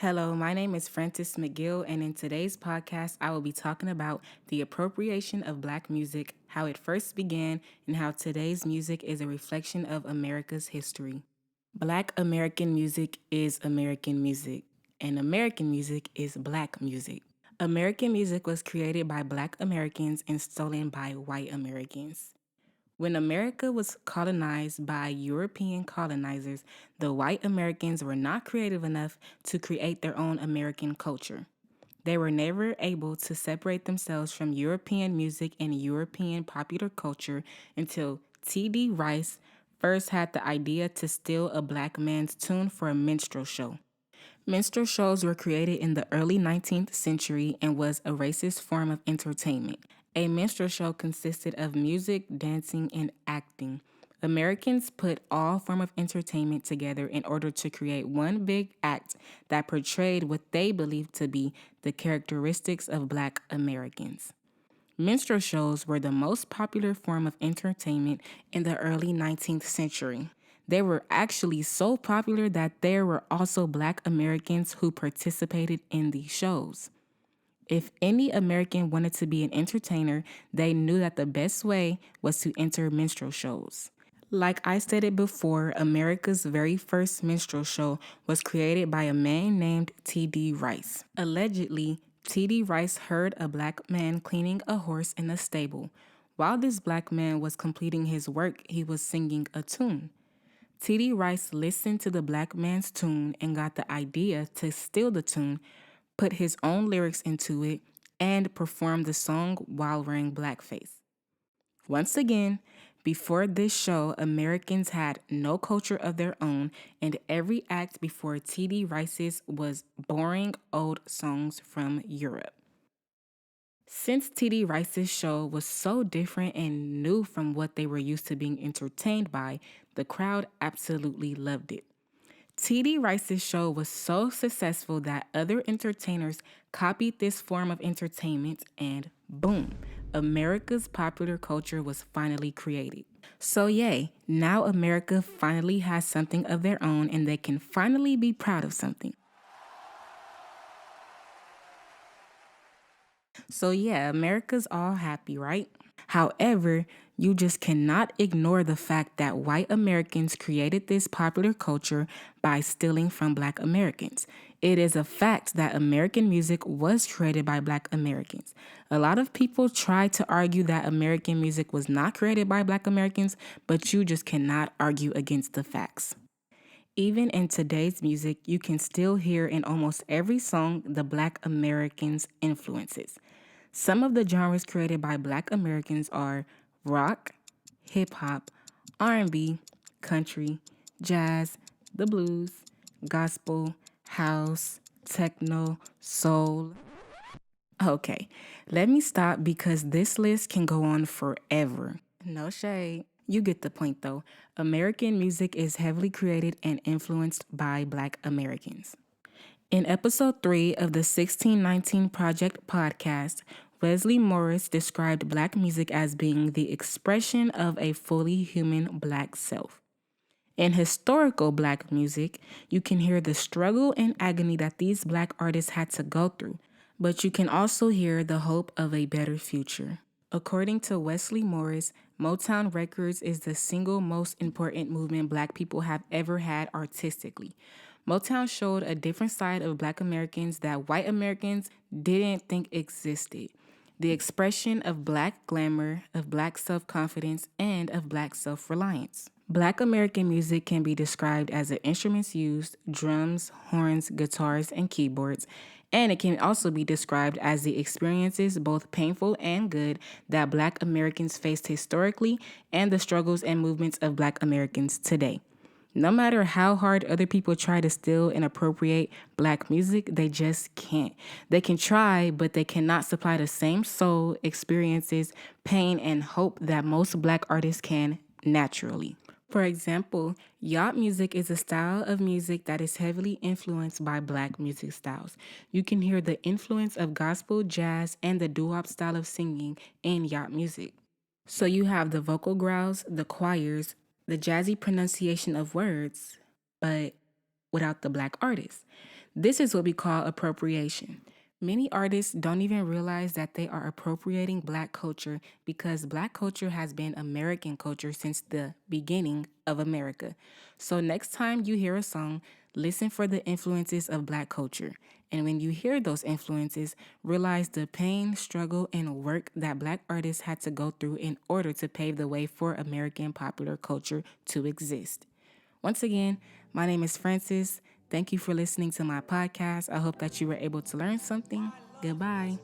Hello, my name is Frances McGill, and in today's podcast, I will be talking about the appropriation of Black music, how it first began, and how today's music is a reflection of America's history. Black American music is American music, and American music is Black music. American music was created by Black Americans and stolen by white Americans. When America was colonized by European colonizers, the white Americans were not creative enough to create their own American culture. They were never able to separate themselves from European music and European popular culture until T.D. Rice first had the idea to steal a black man's tune for a minstrel show. Minstrel shows were created in the early 19th century and was a racist form of entertainment. A minstrel show consisted of music, dancing, and acting. Americans put all form of entertainment together in order to create one big act that portrayed what they believed to be the characteristics of Black Americans. Minstrel shows were the most popular form of entertainment in the early 19th century. They were actually so popular that there were also Black Americans who participated in these shows. If any American wanted to be an entertainer, they knew that the best way was to enter minstrel shows. Like I stated before, America's very first minstrel show was created by a man named T.D. Rice. Allegedly, T.D. Rice heard a black man cleaning a horse in a stable. While this black man was completing his work, he was singing a tune. T.D. Rice listened to the black man's tune and got the idea to steal the tune, put his own lyrics into it, and perform the song while wearing blackface. Once again, before this show, Americans had no culture of their own, and every act before T.D. Rice's was boring old songs from Europe. Since T.D. Rice's show was so different and new from what they were used to being entertained by, the crowd absolutely loved it. T.D. Rice's show was so successful that other entertainers copied this form of entertainment and boom, America's popular culture was finally created. So yay, now America finally has something of their own and they can finally be proud of something. So yeah, America's all happy, right? However, you just cannot ignore the fact that white Americans created this popular culture by stealing from Black Americans. It is a fact that American music was created by Black Americans. A lot of people try to argue that American music was not created by Black Americans, but you just cannot argue against the facts. Even in today's music, you can still hear in almost every song the Black Americans' influences. Some of the genres created by Black Americans are rock, hip hop, R&B, country, jazz, the blues, gospel, house, techno, soul. Okay, let me stop because this list can go on forever. No shade. You get the point though. American music is heavily created and influenced by Black Americans. In episode 3 of the 1619 Project podcast, Wesley Morris described Black music as being the expression of a fully human Black self. In historical Black music, you can hear the struggle and agony that these Black artists had to go through, but you can also hear the hope of a better future. According to Wesley Morris, Motown Records is the single most important movement Black people have ever had artistically. Motown showed a different side of Black Americans that white Americans didn't think existed. The expression of Black glamour, of Black self-confidence, and of Black self-reliance. Black American music can be described as the instruments used, drums, horns, guitars, and keyboards, and it can also be described as the experiences, both painful and good, that Black Americans faced historically and the struggles and movements of Black Americans today. No matter how hard other people try to steal and appropriate Black music, they just can't. They can try, but they cannot supply the same soul, experiences, pain, and hope that most Black artists can naturally. For example, yacht music is a style of music that is heavily influenced by Black music styles. You can hear the influence of gospel, jazz, and the doo-wop style of singing in yacht music. So you have the vocal growls, the choirs, the jazzy pronunciation of words, but without the Black artists. This is what we call appropriation. Many artists don't even realize that they are appropriating Black culture because Black culture has been American culture since the beginning of America. So, next time you hear a song, listen for the influences of Black culture. And when you hear those influences, realize the pain, struggle, and work that Black artists had to go through in order to pave the way for American popular culture to exist. Once again, my name is Frances. Thank you for listening to my podcast. I hope that you were able to learn something. Goodbye.